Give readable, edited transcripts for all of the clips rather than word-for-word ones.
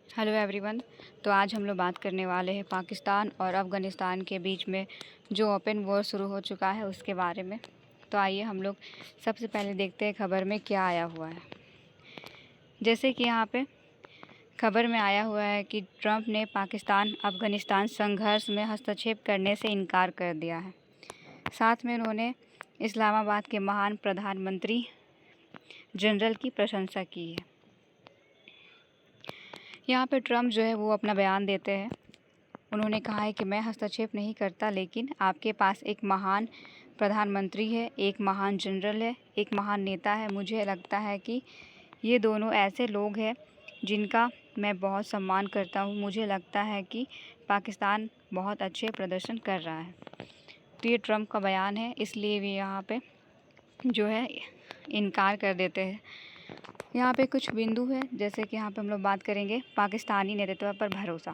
Hello everyone. तो आज हम लोग बात करने वाले हैं पाकिस्तान और अफ़गानिस्तान के बीच में जो ओपन वॉर शुरू हो चुका है उसके बारे में। तो आइए हम लोग सबसे पहले देखते हैं खबर में क्या आया हुआ है। जैसे कि यहाँ पे खबर में आया हुआ है कि ट्रंप ने पाकिस्तान अफ़गानिस्तान संघर्ष में हस्तक्षेप करने से इनकार कर दिया है। साथ में उन्होंने इस्लामाबाद के महान प्रधानमंत्री जनरल की प्रशंसा की है। यहाँ पे ट्रंप जो है वो अपना बयान देते हैं। उन्होंने कहा है कि मैं हस्तक्षेप नहीं करता, लेकिन आपके पास एक महान प्रधानमंत्री है, एक महान जनरल है, एक महान नेता है। मुझे लगता है कि ये दोनों ऐसे लोग हैं जिनका मैं बहुत सम्मान करता हूँ। मुझे लगता है कि पाकिस्तान बहुत अच्छे प्रदर्शन कर रहा है। तो ये ट्रंप का बयान है, इसलिए वे यहाँ पे जो है इनकार कर देते हैं। यहाँ पे कुछ बिंदु है, जैसे कि यहाँ पे हम लोग बात करेंगे पाकिस्तानी नेतृत्व पर भरोसा।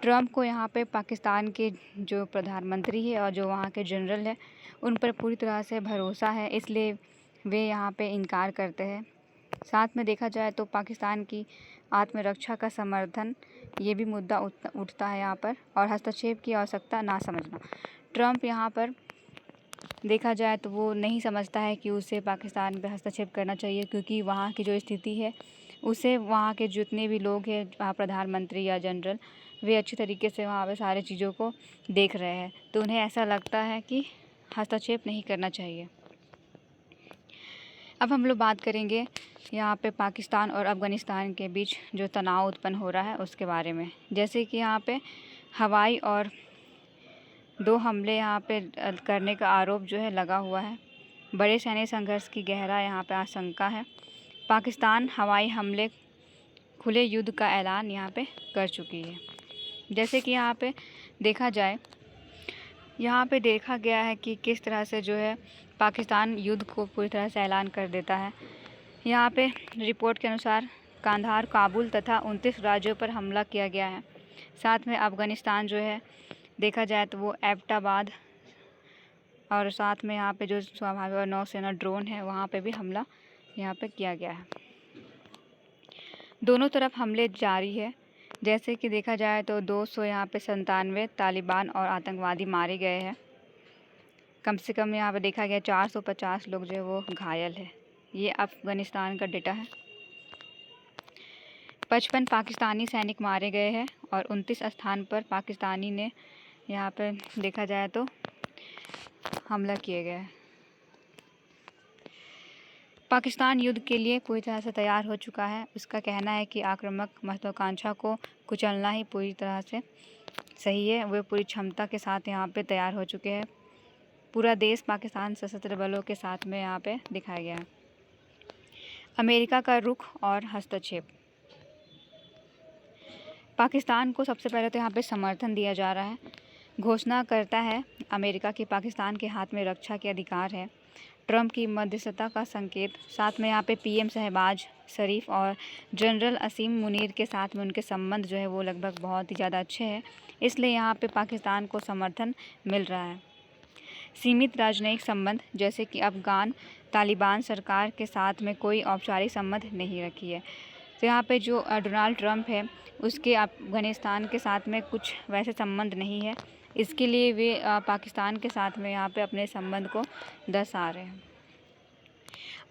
ट्रंप को यहाँ पे पाकिस्तान के जो प्रधानमंत्री है और जो वहाँ के जनरल है उन पर पूरी तरह से भरोसा है, इसलिए वे यहाँ पे इनकार करते हैं। साथ में देखा जाए तो पाकिस्तान की आत्मरक्षा का समर्थन, ये भी मुद्दा उठता है यहाँ पर, और हस्तक्षेप की आवश्यकता ना समझना। ट्रंप यहाँ पर देखा जाए तो वो नहीं समझता है कि उसे पाकिस्तान पे हस्तक्षेप करना चाहिए, क्योंकि वहाँ की जो स्थिति है उसे वहाँ के जितने भी लोग हैं, वहाँ प्रधानमंत्री या जनरल, वे अच्छी तरीके से वहाँ पे सारी चीज़ों को देख रहे हैं। तो उन्हें ऐसा लगता है कि हस्तक्षेप नहीं करना चाहिए। अब हम लोग बात करेंगे यहाँ पे पाकिस्तान और अफ़गानिस्तान के बीच जो तनाव उत्पन्न हो रहा है उसके बारे में। जैसे कि यहाँ पे हवाई और 2 हमले यहाँ पे करने का आरोप जो है लगा हुआ है। बड़े सैन्य संघर्ष की गहरा यहाँ पे आशंका है। पाकिस्तान हवाई हमले, खुले युद्ध का ऐलान यहाँ पे कर चुकी है। जैसे कि यहाँ पे देखा जाए, यहाँ पे देखा गया है कि किस तरह से जो है पाकिस्तान युद्ध को पूरी तरह से ऐलान कर देता है। यहाँ पे रिपोर्ट के अनुसार कांधार, काबुल तथा 29 राज्यों पर हमला किया गया है। साथ में अफ़गानिस्तान जो है देखा जाए तो वो एबटाबाद, और साथ में यहाँ पे जो स्वाभाविक और नौसेना ड्रोन है वहाँ पे भी हमला यहाँ पे किया गया है। दोनों तरफ हमले जारी है। जैसे कि देखा जाए तो 200 यहाँ पे 97 तालिबान और आतंकवादी मारे गए हैं। कम से कम यहाँ पे देखा गया 450 लोग जो है वो घायल है। ये अफ़गानिस्तान का डेटा है। 55 पाकिस्तानी सैनिक मारे गए हैं और 29 स्थान पर पाकिस्तानी ने यहाँ पे देखा जाए तो हमला किए गए हैं। पाकिस्तान युद्ध के लिए पूरी तरह से तैयार हो चुका है। उसका कहना है कि आक्रामक महत्वाकांक्षा को कुचलना ही पूरी तरह से सही है। वे पूरी क्षमता के साथ यहाँ पे तैयार हो चुके हैं। पूरा देश पाकिस्तान सशस्त्र बलों के साथ में यहाँ पे दिखाया गया है। अमेरिका का रुख और हस्तक्षेप। पाकिस्तान को सबसे पहले तो यहाँ पे समर्थन दिया जा रहा है। घोषणा करता है अमेरिका की पाकिस्तान के हाथ में रक्षा के अधिकार है। ट्रंप की मध्यस्थता का संकेत। साथ में यहाँ पे पीएम शहबाज शरीफ और जनरल असीम मुनीर के साथ में उनके संबंध जो है वो लगभग बहुत ही ज़्यादा अच्छे हैं, इसलिए यहाँ पे पाकिस्तान को समर्थन मिल रहा है। सीमित राजनयिक संबंध, जैसे कि अफ़गान तालिबान सरकार के साथ में कोई औपचारिक संबंध नहीं रखी है। तो यहाँ पे जो डोनाल्ड ट्रंप है उसके अफ़गानिस्तान के साथ में कुछ वैसे संबंध नहीं है, इसके लिए वे पाकिस्तान के साथ में यहाँ पे अपने संबंध को दर्शा रहे हैं।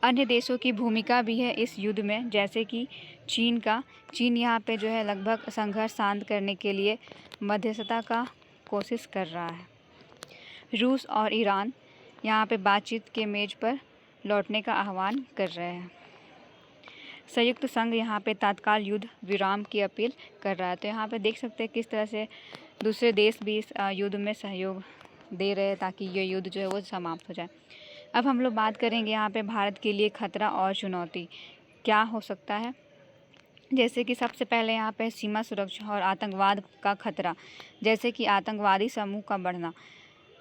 अन्य देशों की भूमिका भी है इस युद्ध में, जैसे कि चीन यहाँ पे जो है लगभग संघर्ष शांत करने के लिए मध्यस्थता का कोशिश कर रहा है। रूस और ईरान यहाँ पे बातचीत के मेज पर लौटने का आह्वान कर रहे हैं। संयुक्त संघ यहाँ पे तत्काल युद्ध विराम की अपील कर रहा है। तो यहाँ पे देख सकते हैं किस तरह से दूसरे देश भी इस युद्ध में सहयोग दे रहे हैं ताकि ये युद्ध जो है वो समाप्त हो जाए। अब हम लोग बात करेंगे यहाँ पे भारत के लिए खतरा और चुनौती क्या हो सकता है। जैसे कि सबसे पहले यहाँ पे सीमा सुरक्षा और आतंकवाद का खतरा, जैसे कि आतंकवादी समूह का बढ़ना।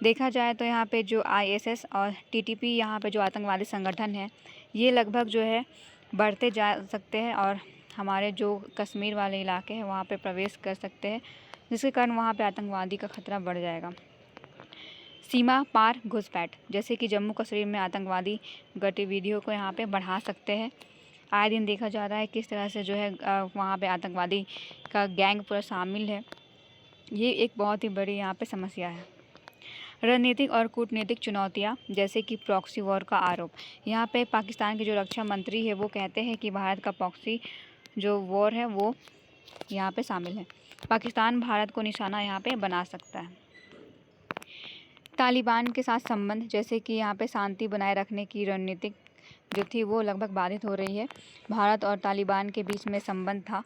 देखा जाए तो यहाँ पे जो ISS और TTP यहाँ पे जो आतंकवादी संगठन है ये लगभग जो है बढ़ते जा सकते हैं और हमारे जो कश्मीर वाले इलाके हैं वहाँ पे प्रवेश कर सकते हैं, जिसके कारण वहाँ पे आतंकवादी का खतरा बढ़ जाएगा। सीमा पार घुसपैठ, जैसे कि जम्मू कश्मीर में आतंकवादी गतिविधियों को यहाँ पे बढ़ा सकते हैं। आए दिन देखा जा रहा है किस तरह से जो है वहाँ पे आतंकवादी का गैंग पूरा शामिल है। ये एक बहुत ही बड़ी यहाँ पे समस्या है। रणनीतिक और कूटनीतिक चुनौतियाँ, जैसे कि प्रॉक्सी वॉर का आरोप। यहाँ पे पाकिस्तान के जो रक्षा मंत्री है वो कहते हैं कि भारत का प्रॉक्सी जो वॉर है वो यहाँ पे शामिल है। पाकिस्तान भारत को निशाना यहाँ पे बना सकता है। तालिबान के साथ संबंध, जैसे कि यहाँ पे शांति बनाए रखने की रणनीति जो थी वो लगभग बाधित हो रही है। भारत और तालिबान के बीच में संबंध था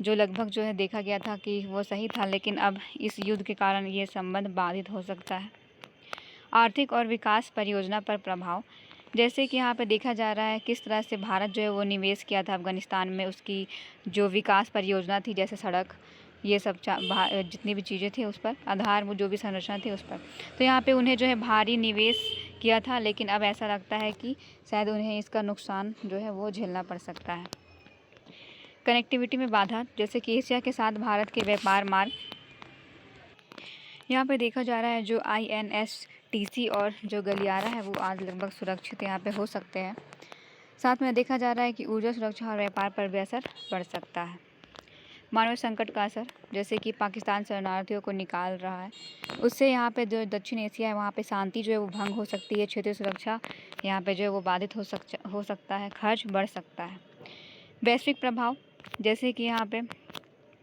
जो लगभग जो है देखा गया था कि वो सही था, लेकिन अब इस युद्ध के कारण ये संबंध बाधित हो सकता है। आर्थिक और विकास परियोजना पर प्रभाव, जैसे कि यहाँ पे देखा जा रहा है किस तरह से भारत जो है वो निवेश किया था अफ़गानिस्तान में, उसकी जो विकास परियोजना थी जैसे सड़क, ये सब जितनी भी चीज़ें थी उस पर आधार जो भी संरचना थी उस पर, तो यहाँ पे उन्हें जो है भारी निवेश किया था, लेकिन अब ऐसा लगता है कि शायद उन्हें इसका नुकसान जो है वो झेलना पड़ सकता है। कनेक्टिविटी में बाधा, जैसे कि एशिया के साथ भारत के व्यापार मार्ग, यहाँ पे देखा जा रहा है जो INSTC और जो गलियारा है वो आज लगभग सुरक्षित यहाँ पे हो सकते हैं। साथ में देखा जा रहा है कि ऊर्जा सुरक्षा और व्यापार पर भी असर पड़ सकता है। मानवीय संकट का असर, जैसे कि पाकिस्तान शरणार्थियों को निकाल रहा है, उससे यहाँ पे जो दक्षिण एशिया है वहाँ पे शांति जो है वो भंग हो सकती है। क्षेत्रीय सुरक्षा यहाँ पे जो है वो बाधित हो सकता है। खर्च बढ़ सकता है। वैश्विक प्रभाव, जैसे कि यहाँ पे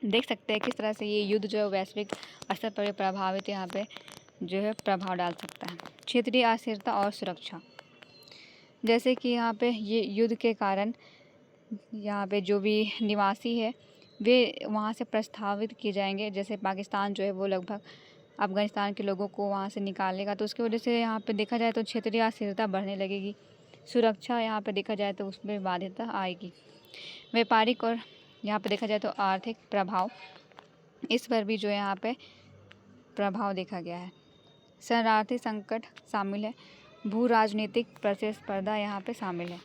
देख सकते हैं किस तरह से ये युद्ध जो है वैश्विक स्तर पर प्रभावित यहाँ पे जो है प्रभाव डाल सकता है। क्षेत्रीय अस्थिरता और सुरक्षा, जैसे कि यहाँ पे ये युद्ध के कारण यहाँ पे जो भी निवासी है वे वहाँ से प्रस्तावित किए जाएंगे। जैसे पाकिस्तान जो है वो लगभग अफ़गानिस्तान के लोगों को वहाँ से निकालेगा, तो उसकी वजह से यहाँ पे देखा जाए तो क्षेत्रीय अस्थिरता बढ़ने लगेगी। सुरक्षा यहाँ पे देखा जाए तो उसमें बाध्यता आएगी। व्यापारिक और यहाँ पे देखा जाए तो आर्थिक प्रभाव, इस पर भी जो है यहाँ पे प्रभाव देखा गया है। शरणार्थी संकट शामिल है। भू राजनीतिक प्रतिस्पर्धा यहाँ पे शामिल है।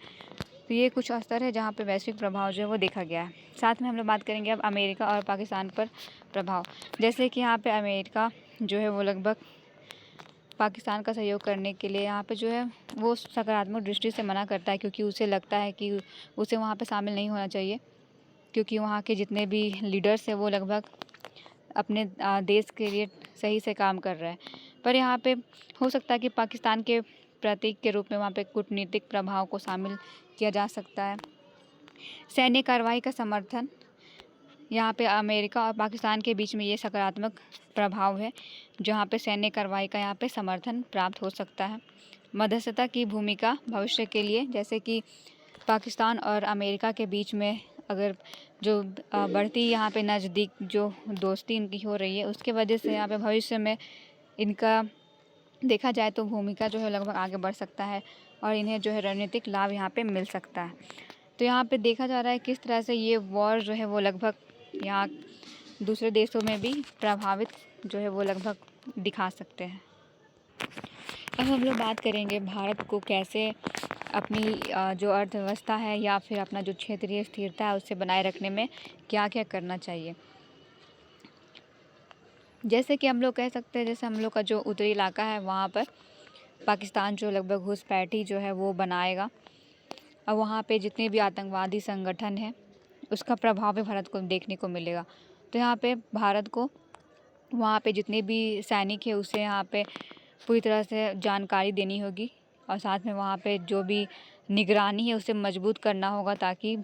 तो ये कुछ स्तर है जहाँ पे वैश्विक प्रभाव जो है वो देखा गया है। साथ में हम लोग बात करेंगे अब अमेरिका और पाकिस्तान पर प्रभाव, जैसे कि यहाँ पे अमेरिका जो है वो लगभग पाकिस्तान का सहयोग करने के लिए यहाँ पे जो है वो सकारात्मक दृष्टि से मना करता है, क्योंकि उसे लगता है कि उसे वहाँ पे शामिल नहीं होना चाहिए, क्योंकि वहाँ के जितने भी लीडर्स हैं वो लगभग अपने देश के लिए सही से काम कर रहे हैं। पर यहाँ पे हो सकता है कि पाकिस्तान के प्रतीक के रूप में वहाँ पे कूटनीतिक प्रभाव को शामिल किया जा सकता है। सैन्य कार्रवाई का समर्थन, यहाँ पे अमेरिका और पाकिस्तान के बीच में ये सकारात्मक प्रभाव है, जहाँ पे सैन्य कार्रवाई का यहाँ पे समर्थन प्राप्त हो सकता है। मध्यस्थता की भूमिका भविष्य के लिए, जैसे कि पाकिस्तान और अमेरिका के बीच में अगर जो बढ़ती यहाँ पे नज़दीक जो दोस्ती इनकी हो रही है उसके वजह से यहाँ पे भविष्य में इनका देखा जाए तो भूमिका जो है लगभग आगे बढ़ सकता है और इन्हें जो है रणनीतिक लाभ यहाँ पे मिल सकता है। तो यहाँ पे देखा जा रहा है किस तरह से ये वॉर जो है वो लगभग यहाँ दूसरे देशों में भी प्रभावित जो है वो लगभग दिखा सकते हैं। अब हम लोग बात करेंगे भारत को कैसे अपनी जो अर्थव्यवस्था है या फिर अपना जो क्षेत्रीय स्थिरता है उसे बनाए रखने में क्या क्या करना चाहिए। जैसे कि हम लोग कह सकते हैं, जैसे हम लोग का जो उत्तरी इलाका है वहाँ पर पाकिस्तान जो लगभग घुसपैठी जो है वो बनाएगा और वहाँ पे जितने भी आतंकवादी संगठन हैं उसका प्रभाव भी भारत को देखने को मिलेगा। तो यहाँ पे भारत को वहाँ पे जितने भी सैनिक है उसे यहाँ पे पूरी तरह से जानकारी देनी होगी और साथ में वहाँ पे जो भी निगरानी है उसे मजबूत करना होगा, ताकि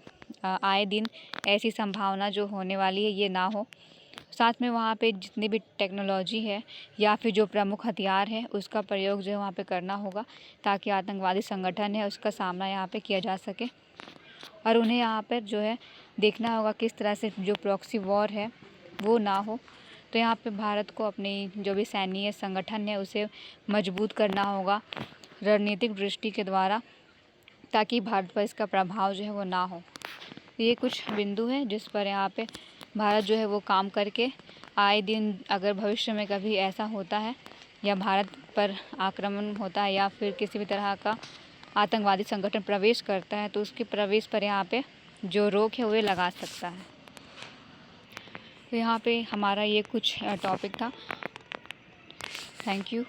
आए दिन ऐसी संभावना जो होने वाली है ये ना हो। साथ में वहाँ पे जितनी भी टेक्नोलॉजी है या फिर जो प्रमुख हथियार है उसका प्रयोग जो है वहाँ पे करना होगा, ताकि आतंकवादी संगठन है उसका सामना यहाँ पे किया जा सके। और उन्हें यहाँ पर जो है देखना होगा किस तरह से जो प्रॉक्सी वॉर है वो ना हो। तो यहाँ पे भारत को अपनी जो भी सैन्य संगठन है उसे मजबूत करना होगा रणनीतिक दृष्टि के द्वारा, ताकि भारत पर इसका प्रभाव जो है वो ना हो। ये कुछ बिंदु हैं जिस पर यहाँ पे भारत जो है वो काम करके आए दिन अगर भविष्य में कभी ऐसा होता है या भारत पर आक्रमण होता है या फिर किसी भी तरह का आतंकवादी संगठन प्रवेश करता है तो उसके प्रवेश पर यहाँ पे जो रोक है वो लगा सकता है। तो यहाँ पे हमारा ये कुछ टॉपिक था। Thank you.